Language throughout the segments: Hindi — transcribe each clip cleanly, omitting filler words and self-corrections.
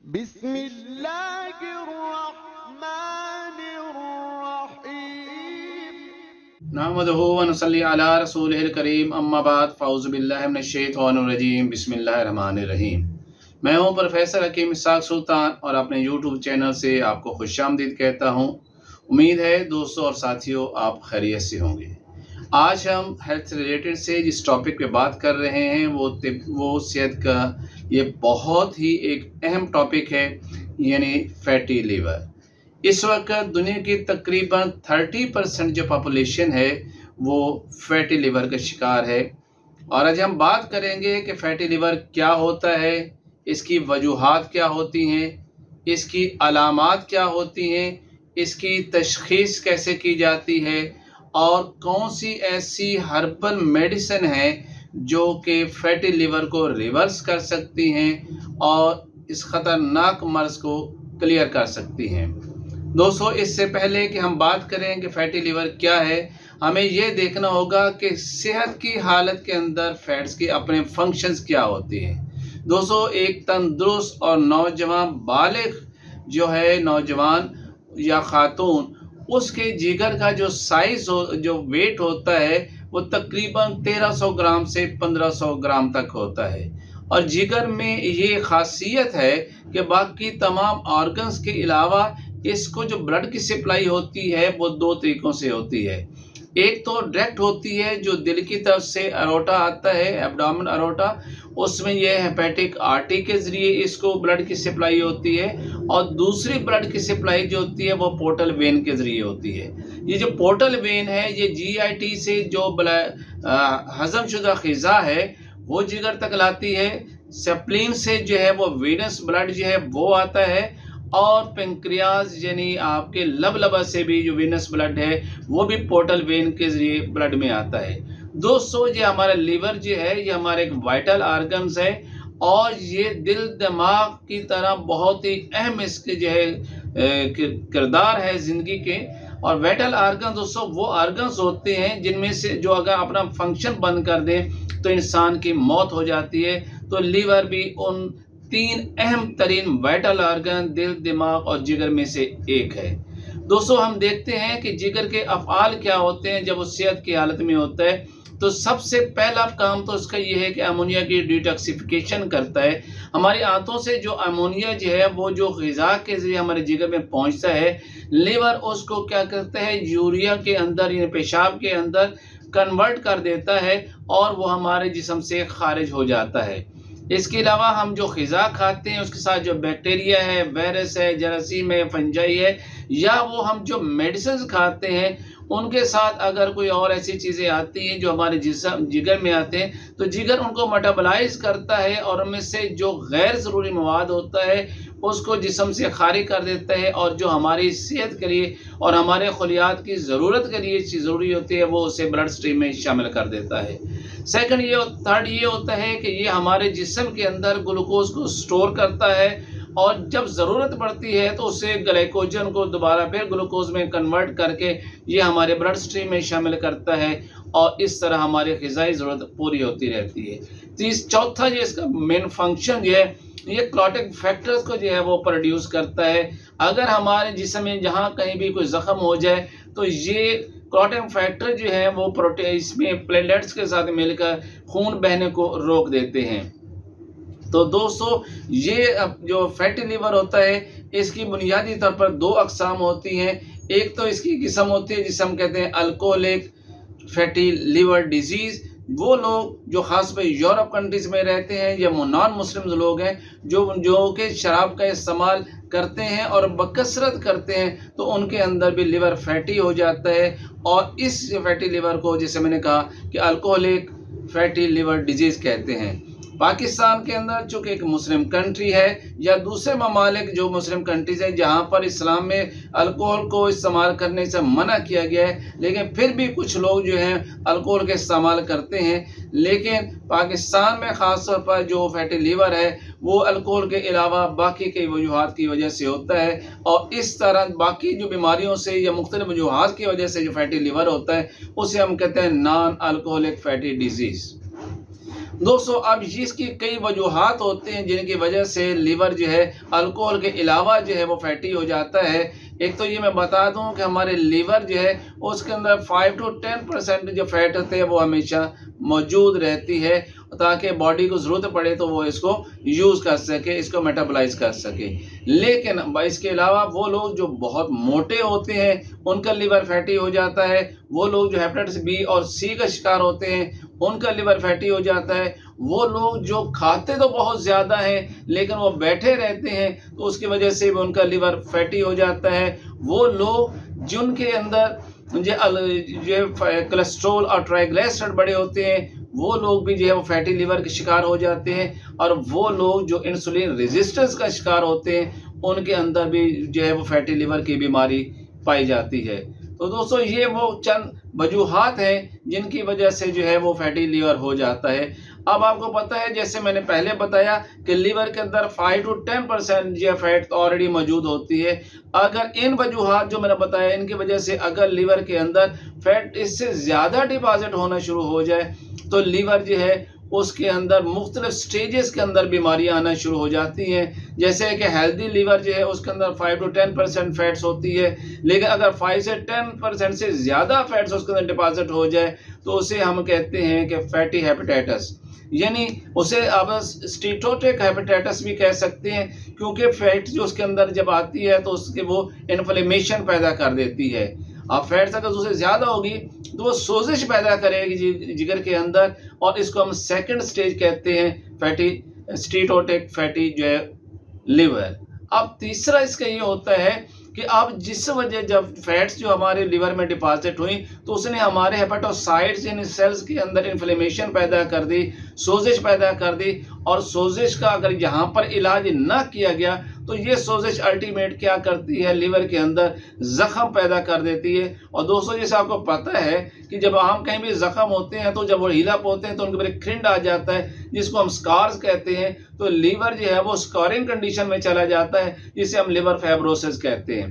बिस्मिल्लाहिर्रहमानिर्रहीम। नहमदुहु व नसल्ली अला रसूलिहिल करीम अम्मा बाद फ़ाऊज़ु बिल्लाहि मिनश शैतानिर रजीम बिस्मिल्लाहिर रहमानिर रहीम। मैं हूं प्रोफेसर हकीम इसाक सुल्तान और अपने यूट्यूब चैनल से आपको खुशामदीद कहता हूं। उम्मीद है दोस्तों और साथियों आप खैरियत से होंगे। आज हम हेल्थ रिलेटेड से जिस टॉपिक पे बात कर रहे हैं वो सेहत का ये बहुत ही एक अहम टॉपिक है, यानी फैटी लीवर। इस वक्त दुनिया की तकरीबन 30% जो पॉपुलेशन है वो फैटी लिवर का शिकार है। और आज हम बात करेंगे कि फैटी लिवर क्या होता है, इसकी वजूहात क्या होती हैं, इसकी अलामात क्या होती हैं, इसकी तशख़ीस कैसे की जाती है और कौन सी ऐसी हर्बल मेडिसिन है जो कि फैटी लिवर को रिवर्स कर सकती हैं और इस ख़तरनाक मर्ज़ को क्लियर कर सकती हैं। दोस्तों, इससे पहले कि हम बात करें कि फैटी लिवर क्या है, हमें ये देखना होगा कि सेहत की हालत के अंदर फैट्स के अपने फंक्शंस क्या होते हैं। दोस्तों, एक तंदुरुस्त और नौजवान बालिग जो है, नौजवान या खातून, उसके जिगर का जो साइज़ जो वेट होता है वो तकरीबन 1300 ग्राम से 1500 ग्राम तक होता है। और जिगर में ये खासियत है कि बाकी तमाम ऑर्गन्स के अलावा इसको जो ब्लड की सप्लाई होती है वो दो तरीक़ों से होती है। एक तो डायरेक्ट होती है जो दिल की तरफ से अरोटा आता है, एब्डोमेन अरोटा, उसमें यह हेपेटिक आर्टरी के ज़रिए इसको ब्लड की सप्लाई होती है। और दूसरी ब्लड की सप्लाई जो होती है वो पोर्टल वेन के ज़रिए होती है। ये जो पोर्टल वेन है ये जीआईटी से जो हज़म शुदा ग़िज़ा है वो जिगर तक लाती है। स्प्लीन से जो है वो वेनस ब्लड जो है वो आता है और पेंक्रियाज यानी आपके लबलबा से भी जो वेनस ब्लड है वो भी पोर्टल वेन के ज़रिए ब्लड में आता है। दोस्तों, ये हमारा लीवर जो है ये हमारे एक वाइटल ऑर्गन्स है और ये दिल दिमाग की तरह बहुत ही अहम इसके जो है किरदार है ज़िंदगी के। और वाइटल ऑर्गन दोस्तों वो ऑर्गन्स होते हैं जिनमें से जो अगर अपना फंक्शन बंद कर दें तो इंसान की मौत हो जाती है। तो लीवर भी उन 3 अहम तरीन वाइटल ऑर्गन दिल, दिमाग और जिगर में से एक है। दोस्तों, हम देखते हैं कि जिगर के अफ़आल क्या होते हैं जब वो सेहत की हालत में होता है। तो सबसे पहला काम तो उसका ये है कि अमोनिया की डिटॉक्सिफिकेशन करता है। हमारी आंतों से जो अमोनिया जो है वो जो ग़िज़ा के ज़रिए हमारे जिगर में पहुंचता है, लीवर उसको क्या करता है यूरिया के अंदर यानी पेशाब के अंदर कन्वर्ट कर देता है और वो हमारे जिस्म से खारिज हो जाता है। इसके अलावा हम जो ग़िज़ा खाते हैं उसके साथ जो बैक्टीरिया है, वायरस है, जरासीम है, फंजाई है, या वो हम जो मेडिसिन खाते हैं उनके साथ अगर कोई और ऐसी चीज़ें आती हैं जो हमारे जिगर में आते हैं तो जिगर उनको मेटाबोलाइज करता है और उनमें से जो गैर ज़रूरी मवाद होता है उसको जिस्म से खारिज कर देता है और जो हमारी सेहत के लिए और हमारे खलियात की ज़रूरत के लिए चीज़ ज़रूरी होती है वो उसे ब्लड स्ट्रीम में शामिल कर देता है। थर्ड ये होता है कि ये हमारे जिस्म के अंदर ग्लूकोज को स्टोर करता है और जब ज़रूरत पड़ती है तो उसे ग्लाइकोजन को दोबारा फिर ग्लूकोज में कन्वर्ट करके ये हमारे ब्लड स्ट्रीम में शामिल करता है और इस तरह हमारी ग़िज़ाई ज़रूरत पूरी होती रहती है। चौथा जो इसका मेन फंक्शन जो है ये क्लॉटिंग फैक्टर्स को जो है वो प्रोड्यूस करता है। अगर हमारे जिस्म में जहाँ कहीं भी कोई ज़ख्म हो जाए तो ये क्लॉटिंग फैक्टर जो है वो प्रोटीन इसमें प्लेटलेट्स के साथ मिलकर खून बहने को रोक देते हैं। तो दोस्तों, ये जो फैटी लिवर होता है इसकी बुनियादी तौर पर 2 अक़साम होती हैं। एक तो इसकी किस्म होती है जिसे हम कहते हैं अल्कोहलिक फैटी लिवर डिजीज़। वो लोग जो ख़ास पर यूरोप कंट्रीज़ में रहते हैं या नॉन मुस्लिम लोग हैं जो कि शराब का इस्तेमाल करते हैं और बकसरत करते हैं तो उनके अंदर भी लिवर फैटी हो जाता है। और इस फैटी लिवर को जैसे मैंने कहा कि अल्कोहलिक फैटी लिवर डिजीज़ कहते हैं। पाकिस्तान के अंदर चूँकि एक मुस्लिम कंट्री है या दूसरे ममालिक जो मुस्लिम कंट्रीज़ हैं जहाँ पर इस्लाम में अल्कोहल को इस्तेमाल करने से मना किया गया है, लेकिन फिर भी कुछ लोग जो हैं अल्कोहल का इस्तेमाल करते हैं। लेकिन पाकिस्तान में ख़ास तौर पर जो फैटी लिवर है वो अल्कोहल के अलावा बाकी कई वजूहात की वजह से होता है और इस तरह बाकी जो बीमारियों से या मुख्तलिफ वजूहात की वजह से जो फैटी लिवर होता है उसे हम कहते हैं नॉन अल्कोहलिक फैटी डिजीज़। दोस्तों अब इसकी कई वजूहात होते हैं जिनकी वजह से लीवर जो है अल्कोहल के अलावा जो है वो फैटी हो जाता है। एक तो ये मैं बता दूं कि हमारे लीवर जो है उसके अंदर 5 to 10% जो फैट होते हैं वो हमेशा मौजूद रहती है, ताकि बॉडी को ज़रूरत पड़े तो वो इसको यूज़ कर सके, इसको मेटाबोलाइज कर सके। लेकिन इसके अलावा वो लोग जो बहुत मोटे होते हैं उनका लीवर फैटी हो जाता है। वो लोग जो हेपेटाइटिस बी और सी का शिकार होते हैं उनका लीवर फैटी हो जाता है। वो लोग जो खाते तो बहुत ज़्यादा हैं लेकिन वो बैठे रहते हैं तो उसकी वजह से भी उनका लीवर फैटी हो जाता है। वो लोग जिनके अंदर जो कोलेस्ट्रॉल और ट्राइग्लिसराइड बड़े होते हैं वो लोग भी जो है वो फैटी लीवर के शिकार हो जाते हैं। और वो लोग जो इंसुलिन रेजिस्टेंस का शिकार होते हैं उनके अंदर भी जो है वो फैटी लीवर की बीमारी पाई जाती है। तो दोस्तों ये वो चंद वजूहात हैं जिनकी वजह से जो है वो फैटी लीवर हो जाता है। अब आपको पता है जैसे मैंने पहले बताया कि लीवर के अंदर 5 to 10% जो फैट ऑलरेडी मौजूद होती है। अगर इन वजूहात जो मैंने बताया इनकी वजह से अगर लीवर के अंदर फैट इससे ज़्यादा डिपॉजिट होना शुरू हो जाए तो लीवर जो है उसके अंदर मुख्तलिफ स्टेजेस के अंदर बीमारियां आना शुरू हो जाती हैं। जैसे कि हेल्दी लीवर जो है उसके अंदर 5 to 10% फैट्स होती है, लेकिन अगर 5 से 10% से ज़्यादा फैट्स उसके अंदर डिपॉजिट हो जाए तो उसे हम कहते हैं कि फैटी हेपेटाइटिस, यानी उसे आप स्टीटोटिक हेपेटाइटिस भी कह सकते हैं, क्योंकि फैट जो उसके अंदर जब आती है तो उसके वो इन्फ्लेमेशन पैदा कर देती है। अब फैट्स अगर उससे ज़्यादा होगी तो वो सोजिश पैदा करेगी जिगर के अंदर, और इसको हम सेकंड स्टेज कहते हैं फैटी स्टीटोटिक फैटी जो है लिवर। अब तीसरा इसका ये होता है कि अब जिस वजह जब फैट्स जो हमारे लिवर में डिपॉजिट हुई तो उसने हमारे हेपेटोसाइट्स यानी सेल्स के अंदर इन्फ्लेमेशन पैदा कर दी, सोजिश पैदा कर दी। और सोजिश का अगर यहाँ पर इलाज ना किया गया तो ये सोजिश अल्टीमेट क्या करती है, लीवर के अंदर जख्म पैदा कर देती है। और दोस्तों जैसे आपको पता है कि जब आम कहीं भी जख्म होते हैं तो जब वो हीलअप होते हैं तो उनके ऊपर एक क्रिंड आ जाता है जिसको हम स्कार्स कहते हैं। तो लीवर जो है वो स्कारिंग कंडीशन में चला जाता है जिसे हम लिवर फाइब्रोसिस कहते हैं।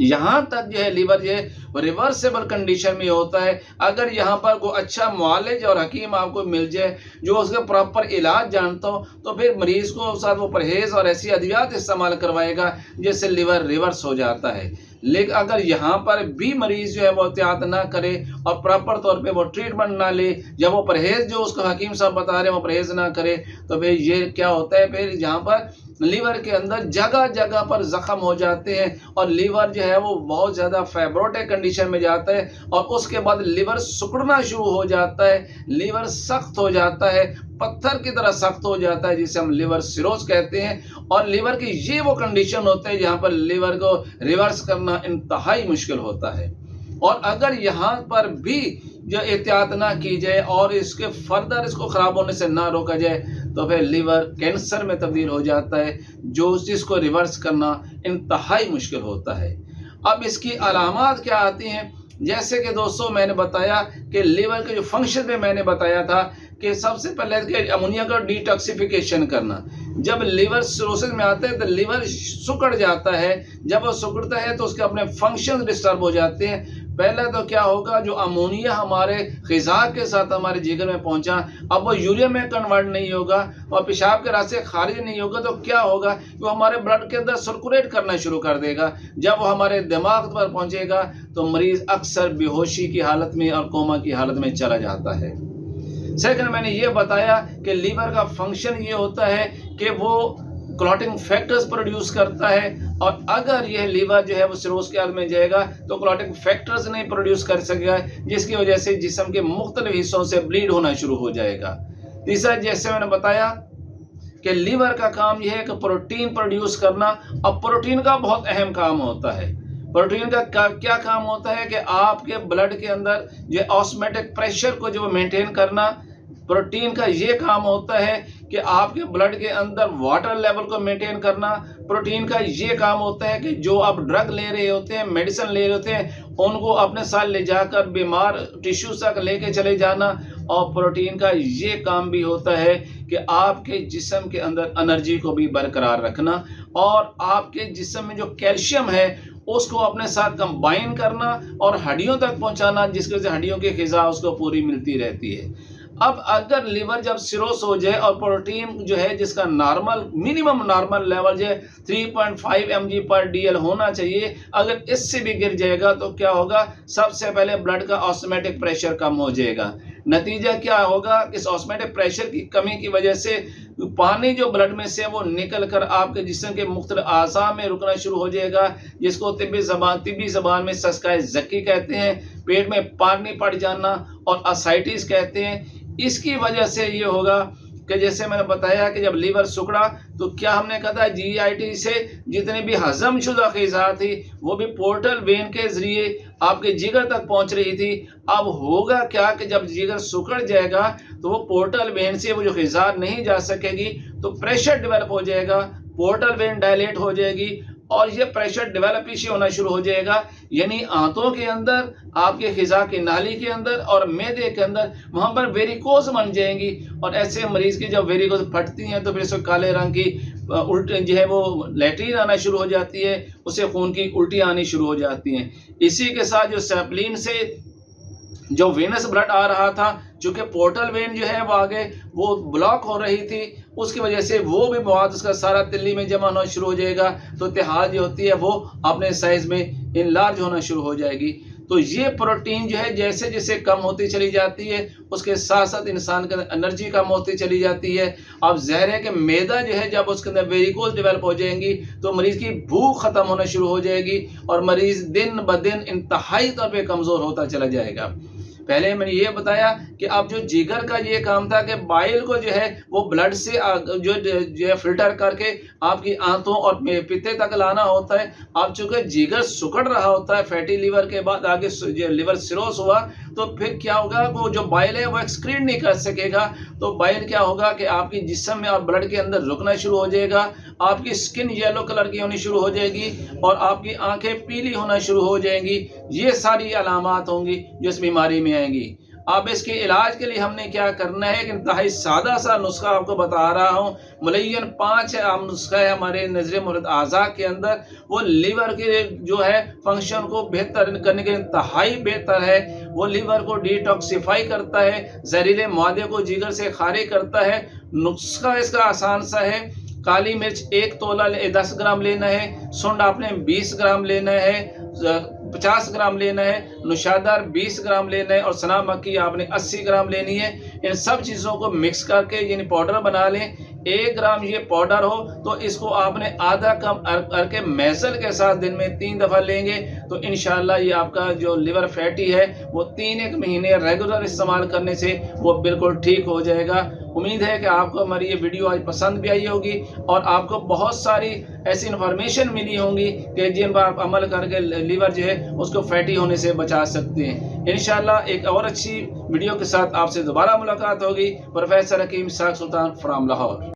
यहाँ तक जो है लीवर जो है रिवर्सेबल कंडीशन में होता है। अगर यहाँ पर कोई अच्छा मुआलिज और हकीम आपको मिल जाए जो उसका प्रॉपर इलाज जानता हो तो फिर मरीज़ को साथ वो परहेज़ और ऐसी अद्वियात इस्तेमाल करवाएगा जिससे लिवर रिवर्स हो जाता है। लेकिन अगर यहाँ पर भी मरीज़ जो है वो एहतियात ना करे और प्रॉपर तौर पे वो ट्रीटमेंट ना ले, जब वो परहेज़ जो उसको हकीम साहब बता रहे हैं वो परहेज़ ना करे तो फिर ये क्या होता है, फिर यहाँ पर लीवर के अंदर जगह जगह पर जख्म हो जाते हैं और लीवर जो है वो बहुत ज़्यादा फाइब्रोटिक कंडीशन में जाता है और उसके बाद लीवर सिकुड़ना शुरू हो जाता है, लीवर सख्त हो जाता है, पत्थर की तरह सख्त हो जाता है जिसे हम लिवर सिरोज कहते हैं। और लीवर की ये वो कंडीशन होते हैं जहाँ पर लीवर को रिवर्स करना इंतहाई मुश्किल होता है। और अगर यहाँ पर भी जो एहतियात ना की जाए और इसके फर्दर इसको ख़राब होने से ना रोका जाए तो फिर लीवर कैंसर में तब्दील हो जाता है, जो जिसको रिवर्स करना इंतहाई मुश्किल होता है। अब इसकी अलामात क्या आती हैं, जैसे कि दोस्तों मैंने बताया कि लीवर के जो फंक्शन में मैंने बताया था कि सबसे पहले कि अमोनिया का डिटॉक्सिफिकेशन करना। जब लिवर सिरोसिस में आता है तो लिवर सिकुड़ जाता है, जब वो सिकुड़ता है तो उसके अपने फंक्शन डिस्टर्ब हो जाते हैं। पहले तो क्या होगा, जो अमोनिया हमारे ग़िज़ा के साथ हमारे जिगर में पहुंचा अब वो यूरिया में कन्वर्ट नहीं होगा और पेशाब के रास्ते खारिज नहीं होगा तो क्या होगा, वो हमारे ब्लड के अंदर सर्कुलेट करना शुरू कर देगा। जब वो हमारे दिमाग पर पहुंचेगा तो मरीज़ अक्सर बेहोशी की हालत में और कोमा की हालत में चला जाता है। सेकंड मैंने ये बताया कि लीवर का फंक्शन ये होता है कि वो क्लॉटिंग फैक्टर्स प्रोड्यूस करता है, और अगर यह लीवर जो है वो सिरोस के हालत में जाएगा तो क्लॉटिंग फैक्टर्स नहीं प्रोड्यूस कर सकेगा, जिसकी वजह से जिस्म के मुख्तलिफ हिस्सों से ब्लीड होना शुरू हो जाएगा। तीसरा जैसे मैंने बताया कि लीवर का काम यह है कि प्रोटीन प्रोड्यूस करना, और प्रोटीन का बहुत अहम काम होता है। प्रोटीन का क्या काम होता है कि आपके ब्लड के अंदर जो ऑस्मोटिक प्रेशर को जो मेंटेन करना। प्रोटीन का ये काम होता है कि आपके ब्लड के अंदर वाटर लेवल को मेंटेन करना। प्रोटीन का ये काम होता है कि जो आप ड्रग ले रहे होते हैं, मेडिसिन ले रहे होते हैं, उनको अपने साथ ले जाकर बीमार टिश्यू तक लेके चले जाना। और प्रोटीन का ये काम भी होता है कि आपके जिस्म के अंदर एनर्जी को भी बरकरार रखना और आपके जिस्म में जो कैल्शियम है उसको अपने साथ कंबाइन करना और हड्डियों तक पहुंचाना, जिसकी वजह से हड्डियों की ग़िज़ा उसको पूरी मिलती रहती है। अब अगर लिवर जब सिरोस हो जाए और प्रोटीन जो है जिसका नॉर्मल मिनिमम नॉर्मल लेवल जो है 3.5 mg/dl होना चाहिए, अगर इससे भी गिर जाएगा तो क्या होगा, सबसे पहले ब्लड का ऑस्मोटिक प्रेशर कम हो जाएगा। नतीजा क्या होगा, इस ऑस्मोटिक प्रेशर की कमी की वजह से पानी जो ब्लड में से वो निकल कर आपके जिस्म के मुख्तलिफ आज़ा में रुकना शुरू हो जाएगा, जिसको तिब्बी ज़बान में सस्काए ज़की कहते हैं। पेट में पानी पड़ जाना और असाइटिस कहते हैं। इसकी वजह से ये होगा कि जैसे मैंने बताया कि जब लीवर सुकड़ा तो क्या हमने कहा था, GIT से जितनी भी हजम शुदा ग़िज़ा थी वो भी पोर्टल वेन के ज़रिए आपके जिगर तक पहुंच रही थी। अब होगा क्या कि जब जिगर सुकड़ जाएगा तो वो पोर्टल वेन से वो जो ग़िज़ा नहीं जा सकेगी, तो प्रेशर डेवलप हो जाएगा, पोर्टल वेन डायलेट हो जाएगी और ये प्रेशर डेवलप इसी होना शुरू हो जाएगा। यानी आंतों के अंदर, आपके ग़िज़ा की नाली के अंदर और मैदे के अंदर वहाँ पर वेरिकोज बन जाएंगी। और ऐसे मरीज़ की जब वेरिकोज फटती हैं तो फिर इसको काले रंग की उल्टी जो है वो लैट्रिन आना शुरू हो जाती है, उसे खून की उल्टी आनी शुरू हो जाती हैं। इसी के साथ जो सेप्लिन से जो वेनस ब्लड आ रहा था, चूँकि पोर्टल वेन जो है वो आगे वो ब्लॉक हो रही थी, उसकी वजह से वो भी मवाद उसका सारा तिल्ली में जमा होना शुरू हो जाएगा, तो इत्तेहाद जो होती है वो अपने साइज़ में इनलार्ज होना शुरू हो जाएगी। तो ये प्रोटीन जो है जैसे जैसे कम होती चली जाती है, उसके साथ साथ इंसान के अंदर एनर्जी कम होती चली जाती है। अब ज़ाहिर है कि मैदा जो है जब उसके अंदर वेरिकोज डेवलप हो जाएंगी तो मरीज़ की भूख ख़त्म होना शुरू हो जाएगी और मरीज़ दिन ब दिन इंतहाई तौर पे कमज़ोर होता चला जाएगा। पहले मैंने ये बताया कि अब जो जिगर का ये काम था कि बाइल को जो है वो ब्लड से जो है फिल्टर करके आपकी आंतों और पित्ते तक लाना होता है। अब चूंकि जिगर सुकड़ रहा होता है फैटी लीवर के बाद, आगे जो लिवर सिरोस हुआ तो फिर क्या होगा, वो जो बाइल है वो एक्सक्रीट नहीं कर सकेगा। तो बाइल क्या होगा कि आपकी जिस्म में और ब्लड के अंदर रुकना शुरू हो जाएगा, आपकी स्किन येलो कलर की होनी शुरू हो जाएगी और आपकी आंखें पीली होना शुरू हो जाएंगी। ये सारी अलामात होंगी जो इस बीमारी में आएंगी। अब इसके इलाज के लिए हमने क्या करना है, एक इंतहाई सादा सा नुस्खा आपको बता रहा हूँ। मुलय्यन 5 आम नुस्खा है हमारे नजर मुराद आज़ा के अंदर, वो लीवर के जो है फंक्शन को बेहतर करने के इंतहाई बेहतर है। वो लीवर को डिटॉक्सिफाई करता है, जहरीले मादे को जिगर से खारिज करता है। नुस्खा इसका आसान सा है, काली मिर्च 1 तोला 10 ग्राम लेना है, सुंड आपने 20 ग्राम लेना है, 50 ग्राम लेना है, नुशादार 20 ग्राम लेना है और सना मक्खी आपने 80 ग्राम लेनी है। इन सब चीज़ों को मिक्स करके यानी पाउडर बना लें। 1 ग्राम ये पाउडर हो तो इसको आपने आधा कप करके मैसल के साथ दिन में 3 दफ़ा लेंगे तो इंशाल्लाह ये आपका जो लिवर फैटी है वो 3-1 महीने रेगुलर इस्तेमाल करने से वो बिल्कुल ठीक हो जाएगा। उम्मीद है कि आपको हमारी ये वीडियो आज पसंद भी आई होगी और आपको बहुत सारी ऐसी इन्फॉर्मेशन मिली होंगी कि जिन पर आप अमल करके लीवर जो है उसको फैटी होने से बचा सकते हैं। इंशाल्लाह एक और अच्छी वीडियो के साथ आपसे दोबारा मुलाकात होगी। Professor Hakim Ishaq Sultan from Lahore.